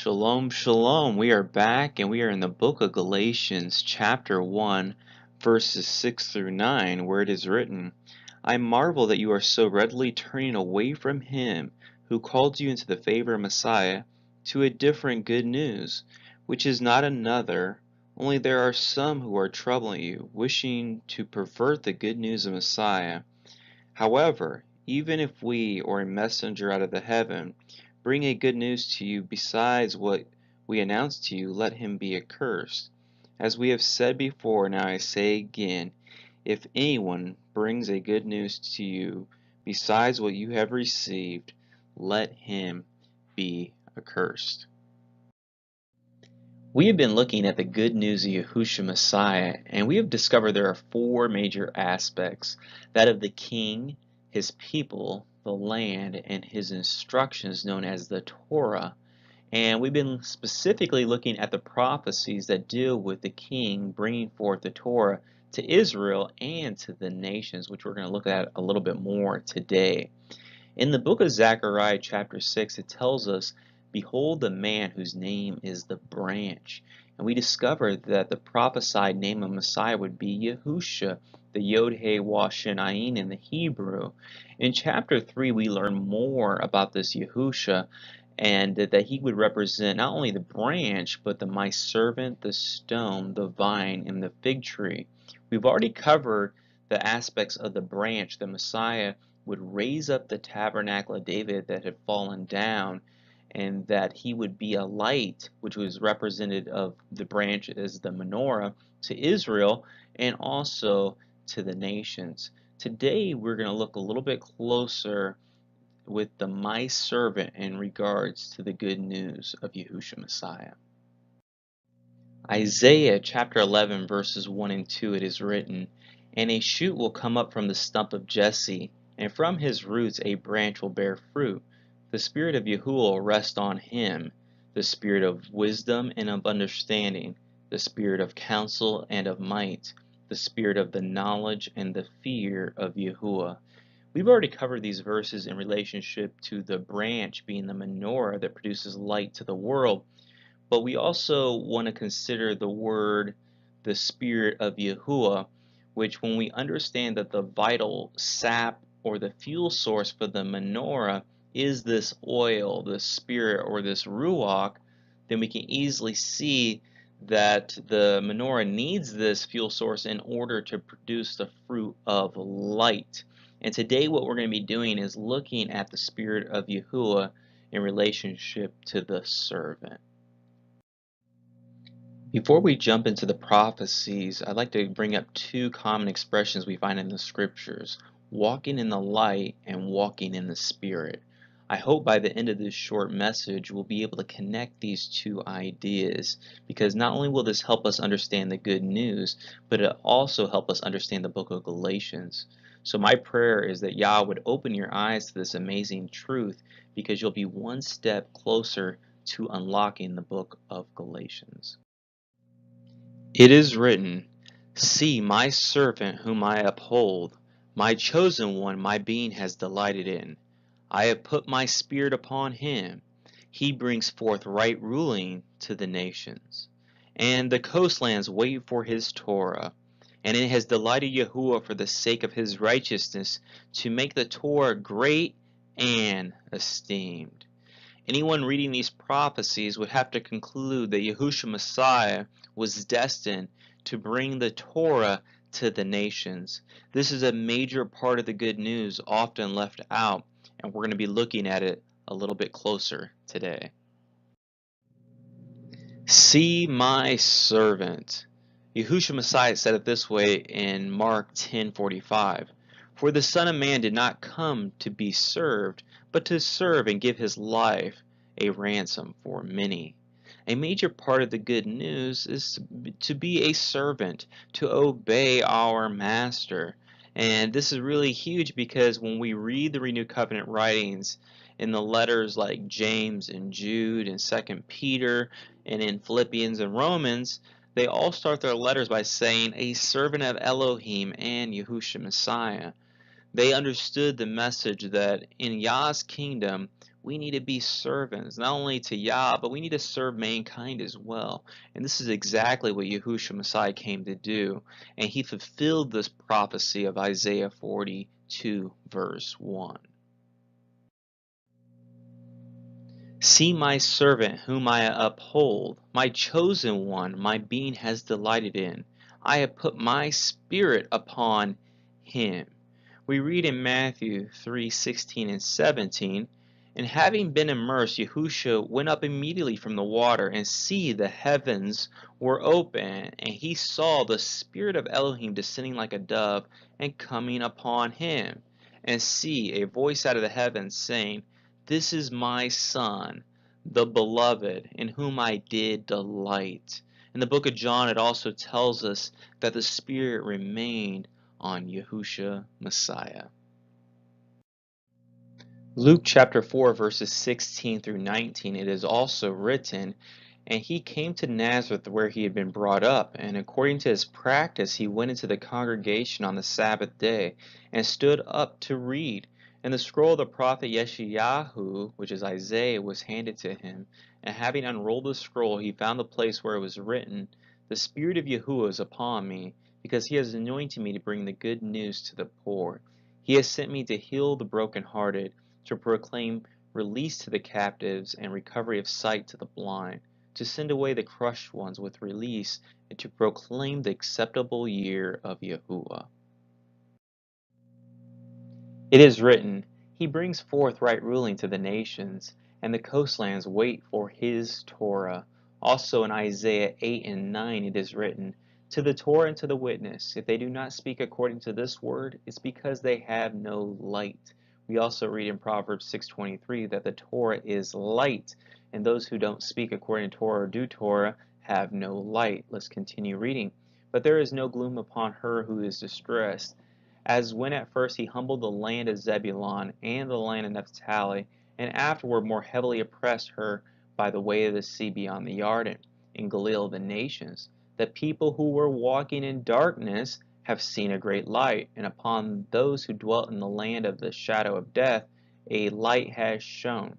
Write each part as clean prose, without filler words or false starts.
Shalom, shalom. We are back and we are in the book of Galatians, chapter 1, verses 6 through 9, where it is written, I marvel that you are so readily turning away from him who called you into the favor of Messiah to a different good news, which is not another, only there are some who are troubling you, wishing to pervert the good news of Messiah. However, even if we or a messenger out of the heaven bring a good news to you besides what we announce to you, let him be accursed. As we have said before, now I say again, if anyone brings a good news to you besides what you have received, let him be accursed. We have been looking at the good news of Yehusha Messiah, and we have discovered there are four major aspects: that of the king, his people, the land, and his instructions known as the Torah. And we've been specifically looking at the prophecies that deal with the king bringing forth the Torah to Israel and to the nations, which we're going to look at a little bit more today. In the book of Zechariah chapter 6, it tells us, behold the man whose name is the branch. And we discovered that the prophesied name of Messiah would be Yehusha, the Yod-Heh-Wah-Shin Ayin in the Hebrew. In chapter 3, we learn more about this Yehusha, and that he would represent not only the branch, but the my servant, the stone, the vine, and the fig tree. We've already covered the aspects of the branch. The Messiah would raise up the tabernacle of David that had fallen down, and that he would be a light, which was represented of the branch as the menorah, to Israel and also to the nations. Today we're going to look a little bit closer with the my servant in regards to the good news of Yehusha Messiah. Isaiah chapter 11 verses 1 and 2, it is written, and a shoot will come up from the stump of Jesse, and from his roots a branch will bear fruit. The spirit of Yahuwah will rest on him, the spirit of wisdom and of understanding, the spirit of counsel and of might, the spirit of the knowledge and the fear of Yahuwah. We've already covered these verses in relationship to the branch being the menorah that produces light to the world, but we also want to consider the word, the spirit of Yahuwah, which when we understand that the vital sap or the fuel source for the menorah is this oil, this spirit, or this ruach, then we can easily see that the menorah needs this fuel source in order to produce the fruit of light. And today what we're going to be doing is looking at the spirit of Yahuwah in relationship to the servant. Before we jump into the prophecies, I'd like to bring up two common expressions we find in the scriptures: walking in the light and walking in the spirit. I hope by the end of this short message we'll be able to connect these two ideas, because not only will this help us understand the good news, but it'll also help us understand the book of Galatians. So my prayer is that Yah would open your eyes to this amazing truth, because you'll be one step closer to unlocking the book of Galatians. It is written, see my servant whom I uphold, my chosen one my being has delighted in. I have put my spirit upon him. He brings forth right ruling to the nations. And the coastlands wait for his Torah. And it has delighted Yahuwah for the sake of his righteousness to make the Torah great and esteemed. Anyone reading these prophecies would have to conclude that Yehusha Messiah was destined to bring the Torah to the nations. This is a major part of the good news often left out, and we're going to be looking at it a little bit closer today. See my servant. Yehusha Messiah said it this way in Mark 10:45. For the Son of Man did not come to be served, but to serve and give his life a ransom for many. A major part of the good news is to be a servant, to obey our master. And this is really huge, because when we read the Renewed Covenant writings in the letters like James and Jude and 2 Peter and in Philippians and Romans, they all start their letters by saying a servant of Elohim and Yehusha Messiah. They understood the message that in Yah's kingdom, we need to be servants, not only to Yah, but we need to serve mankind as well. And this is exactly what Yahusha Messiah came to do. And he fulfilled this prophecy of Isaiah 42, verse 1. See my servant whom I uphold, my chosen one, my being has delighted in. I have put my spirit upon him. We read in Matthew 3:16 and 17, and having been immersed, Yahusha went up immediately from the water, and see, the heavens were open, and he saw the Spirit of Elohim descending like a dove and coming upon him. And see, a voice out of the heavens saying, This is my Son, the beloved, in whom I did delight. In the book of John, it also tells us that the Spirit remained on Yahusha Messiah. Luke chapter 4 verses 16 through 19, it is also written, And he came to Nazareth where he had been brought up, and according to his practice he went into the congregation on the Sabbath day, and stood up to read. And the scroll of the prophet Yeshayahu, which is Isaiah, was handed to him. And having unrolled the scroll, he found the place where it was written, The Spirit of Yahuwah is upon me, because he has anointed me to bring the good news to the poor. He has sent me to heal the brokenhearted, to proclaim release to the captives and recovery of sight to the blind, to send away the crushed ones with release, and to proclaim the acceptable year of Yahuwah. It is written, He brings forth right ruling to the nations, and the coastlands wait for his Torah. Also in Isaiah 8 and 9 it is written, To the Torah and to the witness, if they do not speak according to this word, it's because they have no light. We also read in Proverbs 6:23 that the Torah is light, and those who don't speak according to Torah or do Torah have no light. Let's continue reading. But there is no gloom upon her who is distressed, as when at first he humbled the land of Zebulun and the land of Naphtali, and afterward more heavily oppressed her by the way of the sea beyond the Jordan, in Galilee of the nations. The people who were walking in darkness have seen a great light, and upon those who dwelt in the land of the shadow of death, a light has shone.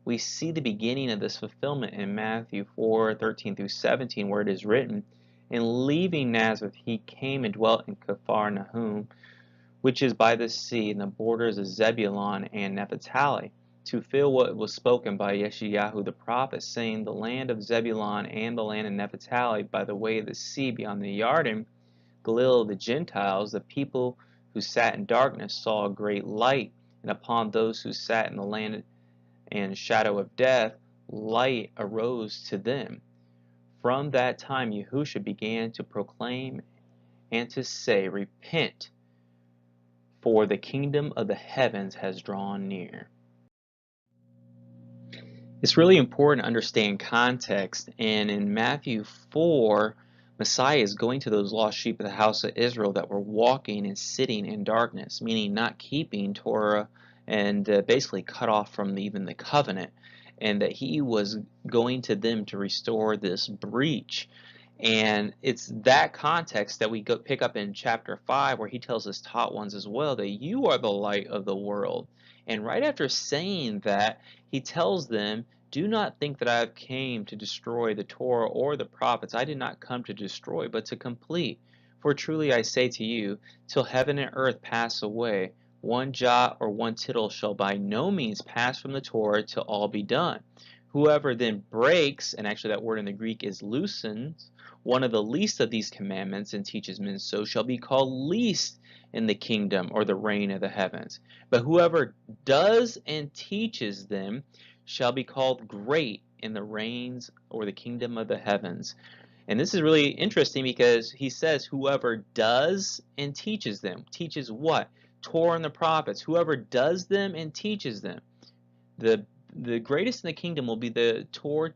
We see the beginning of this fulfillment in Matthew 4:13 through 17, where it is written, And leaving Nazareth, he came and dwelt in Capharnaum, which is by the sea in the borders of Zebulun and Naphtali, to fulfill what was spoken by Yeshayahu the prophet, saying, The land of Zebulun and the land of Naphtali by the way of the sea beyond the Jordan, Galilee of the Gentiles, the people who sat in darkness saw a great light, and upon those who sat in the land and shadow of death, light arose to them. From that time Yahusha began to proclaim and to say, Repent, for the kingdom of the heavens has drawn near. It's really important to understand context, and in Matthew 4, Messiah is going to those lost sheep of the house of Israel that were walking and sitting in darkness, meaning not keeping Torah and basically cut off from even the covenant, and that he was going to them to restore this breach. And it's that context that we pick up in chapter 5, where he tells his taught ones as well that you are the light of the world. And right after saying that, he tells them, Do not think that I have came to destroy the Torah or the prophets. I did not come to destroy, but to complete. For truly I say to you, till heaven and earth pass away, one jot or one tittle shall by no means pass from the Torah till all be done. Whoever then breaks, and actually that word in the Greek is loosens, one of the least of these commandments and teaches men so shall be called least in the kingdom or the reign of the heavens. But whoever does and teaches them shall be called great in the reigns or the kingdom of the heavens. And this is really interesting because he says whoever does and teaches them. Teaches what? Torah and the prophets. Whoever does them and teaches them. The greatest in the kingdom will be the Torah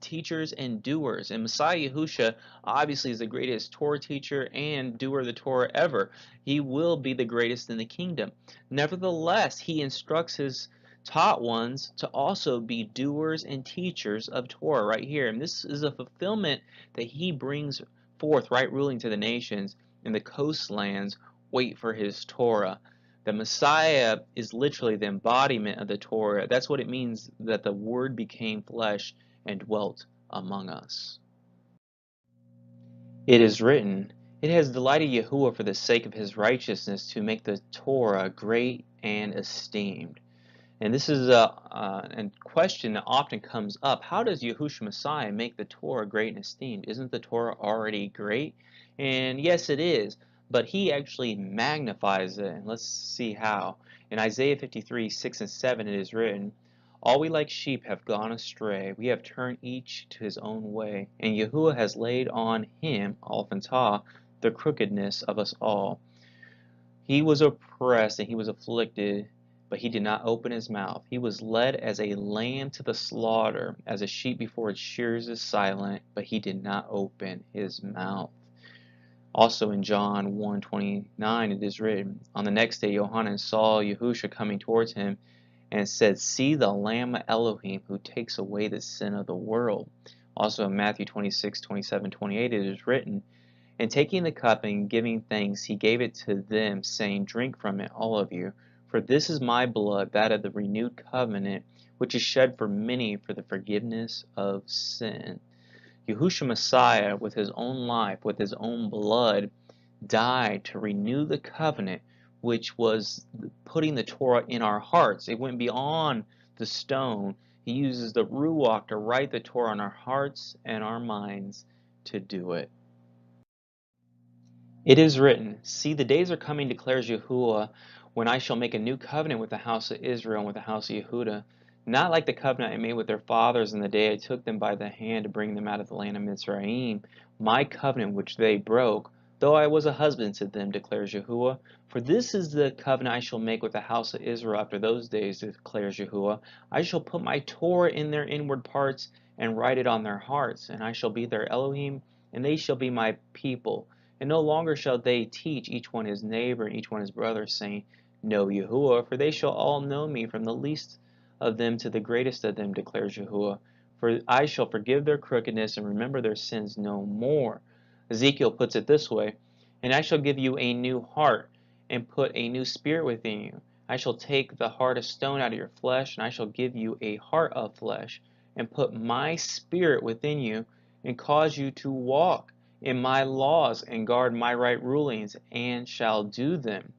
teachers and doers. And Messiah Yahusha obviously is the greatest Torah teacher and doer of the Torah ever. He will be the greatest in the kingdom. Nevertheless, he instructs his taught ones to also be doers and teachers of Torah right here. And this is a fulfillment that he brings forth, right ruling to the nations, and the coastlands wait for his Torah. The Messiah is literally the embodiment of the Torah. That's what it means that the Word became flesh and dwelt among us. It is written, "It has delighted Yahuwah for the sake of his righteousness to make the Torah great and esteemed." And this is a question that often comes up. How does Yahusha Messiah make the Torah great and esteemed? Isn't the Torah already great? And yes, it is, but he actually magnifies it. And let's see how. In Isaiah 53, 6 and 7, it is written, "All we like sheep have gone astray. We have turned each to his own way. And Yahuwah has laid on him, Alphantah, the crookedness of us all. He was oppressed and he was afflicted, but he did not open his mouth. He was led as a lamb to the slaughter, as a sheep before its shearers is silent, but he did not open his mouth." Also in John 1:29 it is written, "On the next day Yohanan saw Yahusha coming towards him and said, 'See the Lamb of Elohim who takes away the sin of the world.'" Also in Matthew 26:27, 28 it is written, "And taking the cup and giving thanks, he gave it to them, saying, 'Drink from it, all of you, for this is my blood, that of the renewed covenant, which is shed for many for the forgiveness of sin.'" Yahushua Messiah, with his own life, with his own blood, died to renew the covenant, which was putting the Torah in our hearts. It went beyond the stone. He uses the Ruach to write the Torah on our hearts and our minds to do it. It is written, "See, the days are coming, declares Yahuwah, when I shall make a new covenant with the house of Israel and with the house of Yehudah, not like the covenant I made with their fathers in the day I took them by the hand to bring them out of the land of Mizraim, my covenant which they broke, though I was a husband to them, declares Yahuwah. For this is the covenant I shall make with the house of Israel after those days, declares Yahuwah. I shall put my Torah in their inward parts and write it on their hearts, and I shall be their Elohim, and they shall be my people. And no longer shall they teach each one his neighbor and each one his brother, saying, 'Know Yahuwah,' for they shall all know me, from the least of them to the greatest of them, declares Yahuwah. For I shall forgive their crookedness and remember their sins no more." Ezekiel puts it this way, "And I shall give you a new heart and put a new spirit within you. I shall take the heart of stone out of your flesh, and I shall give you a heart of flesh, and put my spirit within you, and cause you to walk in my laws and guard my right rulings, and shall do them."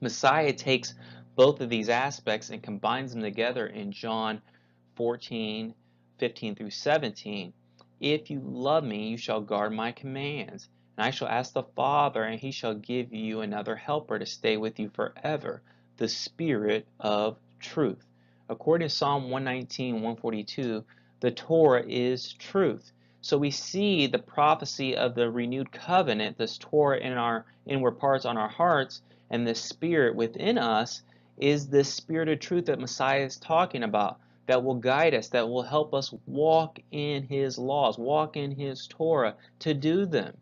Messiah takes both of these aspects and combines them together in John 14:15 through 17. "If you love me, you shall guard my commands, and I shall ask the Father, and he shall give you another helper to stay with you forever, the Spirit of truth." According to Psalm 119, 142, the Torah is truth. So we see the prophecy of the renewed covenant, this Torah in our inward parts on our hearts, and the Spirit within us is this Spirit of truth that Messiah is talking about, that will guide us, that will help us walk in his laws, walk in his Torah, to do them.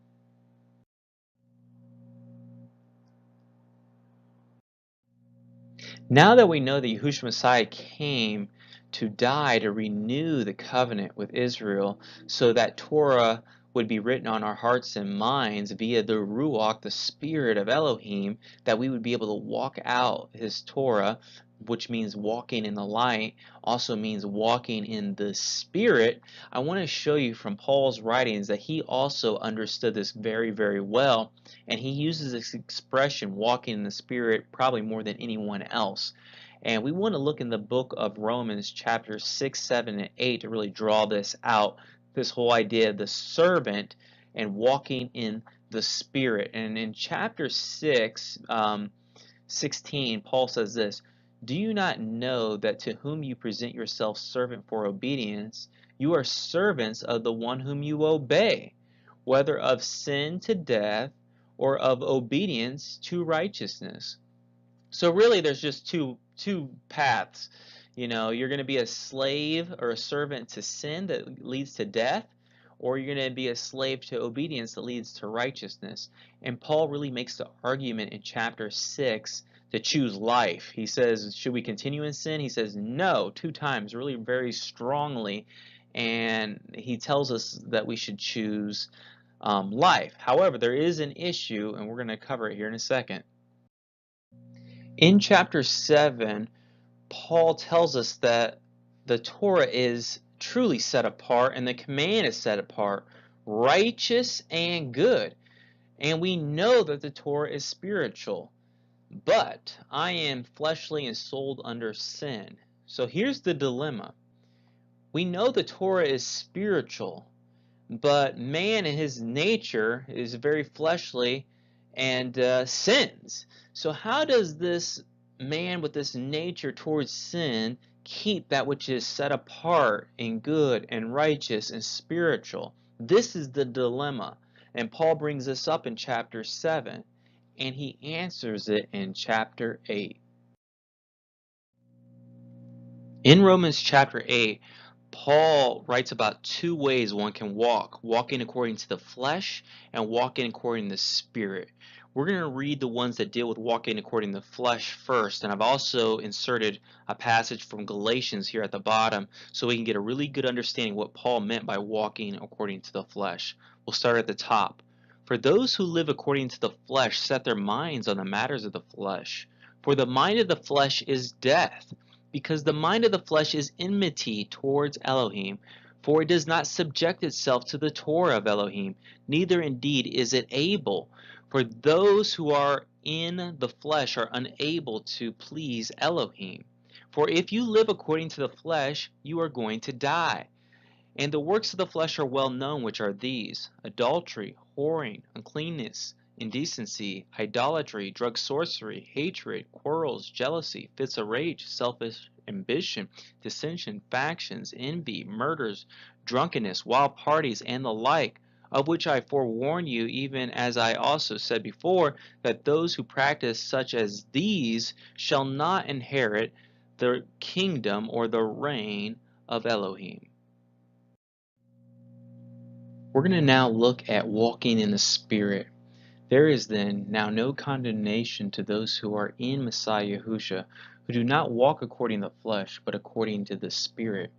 Now that we know that Yahushua Messiah came to die to renew the covenant with Israel, so that Torah would be written on our hearts and minds via the Ruach, the Spirit of Elohim, that we would be able to walk out his Torah, which means walking in the light, also means walking in the Spirit. I want to show you from Paul's writings that he also understood this very, very well, and he uses this expression, walking in the Spirit, probably more than anyone else. And we want to look in the book of Romans chapter 6, 7, and 8 to really draw this out, this whole idea of the servant and walking in the Spirit. And in chapter 6, 16, Paul says this, "Do you not know that to whom you present yourself servant for obedience, you are servants of the one whom you obey, whether of sin to death or of obedience to righteousness?" So really there's just two paths. You're going to be a slave or a servant to sin that leads to death, or you're going to be a slave to obedience that leads to righteousness. And Paul really makes the argument in chapter 6 to choose life. He says, should we continue in sin? He says no, 2 times, really very strongly. And he tells us that we should choose life. However, there is an issue, and we're going to cover it here in a second. In chapter 7, Paul tells us that the Torah is truly set apart and the command is set apart, righteous and good. And we know that the Torah is spiritual. But I am fleshly and sold under sin. So here's the dilemma. We know the Torah is spiritual, but man in his nature is very fleshly and sins. So how does this man with this nature towards sin keep that which is set apart and good and righteous and spiritual? This is the dilemma. And Paul brings this up in chapter 7, and he answers it in chapter 8. In Romans chapter 8, Paul writes about two ways one can walk, walking according to the flesh and walking according to the spirit. We're going to read the ones that deal with walking according to the flesh first, and I've also inserted a passage from Galatians here at the bottom so we can get a really good understanding what Paul meant by walking according to the flesh. We'll start at the top. For those who live according to the flesh set their minds on the matters of the flesh. For the mind of the flesh is death, because the mind of the flesh is enmity towards Elohim, for it does not subject itself to the Torah of Elohim, neither indeed is it able. For those who are in the flesh are unable to please Elohim. For if you live according to the flesh, you are going to die. And the works of the flesh are well known, which are these: adultery, whoring, uncleanness, indecency, idolatry, drug sorcery, hatred, quarrels, jealousy, fits of rage, selfish ambition, dissension, factions, envy, murders, drunkenness, wild parties, and the like, of which I forewarn you, even as I also said before, that those who practice such as these shall not inherit the kingdom or the reign of Elohim. We're going to now look at walking in the Spirit. There is then now no condemnation to those who are in Messiah Yahusha, who do not walk according to the flesh, but according to the Spirit.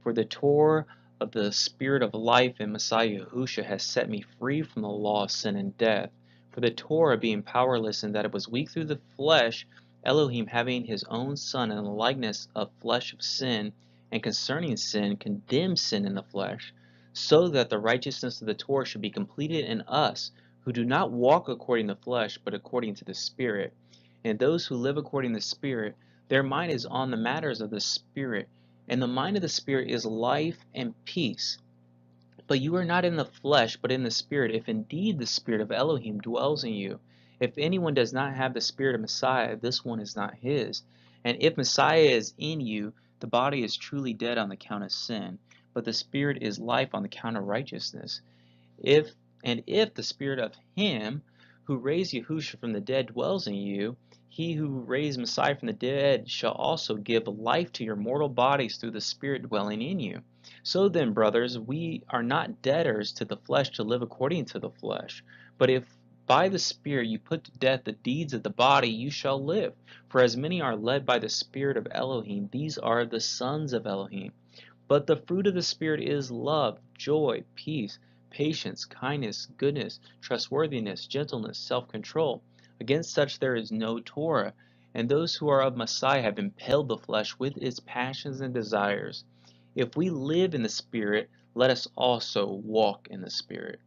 For the Torah of the Spirit of life in Messiah Yahusha has set me free from the law of sin and death. For the Torah, being powerless in that it was weak through the flesh, Elohim having his own Son in the likeness of flesh of sin, and concerning sin, condemned sin in the flesh, so that the righteousness of the Torah should be completed in us, who do not walk according to the flesh, but according to the Spirit. And those who live according to the Spirit, their mind is on the matters of the Spirit, and the mind of the Spirit is life and peace. But you are not in the flesh, but in the Spirit, if indeed the Spirit of Elohim dwells in you. If anyone does not have the Spirit of Messiah, this one is not his. And if Messiah is in you, the body is truly dead on the count of sin, but the Spirit is life on the count of righteousness. If the Spirit of him who raised Yahusha from the dead dwells in you, he who raised Messiah from the dead shall also give life to your mortal bodies through the Spirit dwelling in you. So then, brothers, we are not debtors to the flesh to live according to the flesh. But if by the Spirit you put to death the deeds of the body, you shall live. For as many are led by the Spirit of Elohim, these are the sons of Elohim. But the fruit of the Spirit is love, joy, peace, patience, kindness, goodness, trustworthiness, gentleness, self-control. Against such there is no Torah. And those who are of Messiah have impelled the flesh with its passions and desires. If we live in the Spirit, let us also walk in the Spirit.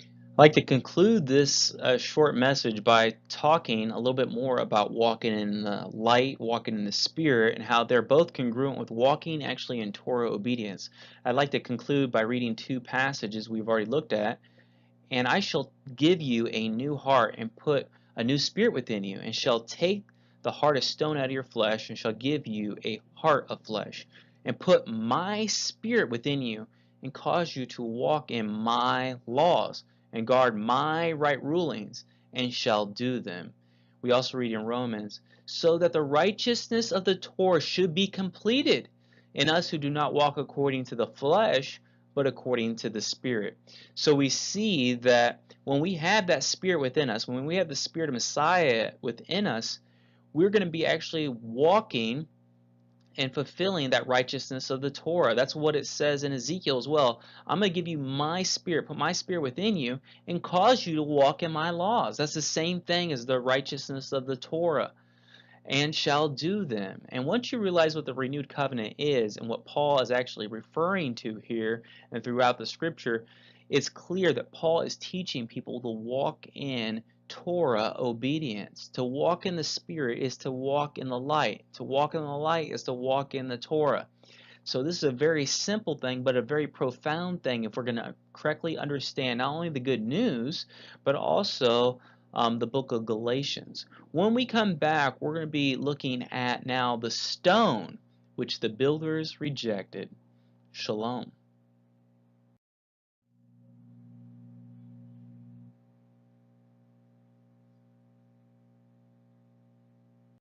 I'd like to conclude this short message by talking a little bit more about walking in the light, walking in the Spirit, and how they're both congruent with walking actually in Torah obedience. I'd like to conclude by reading two passages we've already looked at. And I shall give you a new heart and put a new spirit within you, and shall take the heart of stone out of your flesh, and shall give you a heart of flesh, and put my spirit within you, and cause you to walk in my laws, and guard my right rulings, and shall do them. We also read in Romans, so that the righteousness of the Torah should be completed in us who do not walk according to the flesh, but according to the Spirit. So we see that when we have that Spirit within us, when we have the Spirit of Messiah within us, we're going to be actually walking and fulfilling that righteousness of the Torah. That's what it says in Ezekiel as well. I'm going to give you my spirit, put my spirit within you, and cause you to walk in my laws. That's the same thing as the righteousness of the Torah. And shall do them. And once you realize what the renewed covenant is and what Paul is actually referring to here and throughout the scripture, it's clear that Paul is teaching people to walk in Torah obedience. To walk in the Spirit is to walk in the light. To walk in the light is to walk in the Torah. So this is a very simple thing, but a very profound thing if we're going to correctly understand not only the good news, but also the book of Galatians. When we come back, we're going to be looking at now the stone which the builders rejected. Shalom.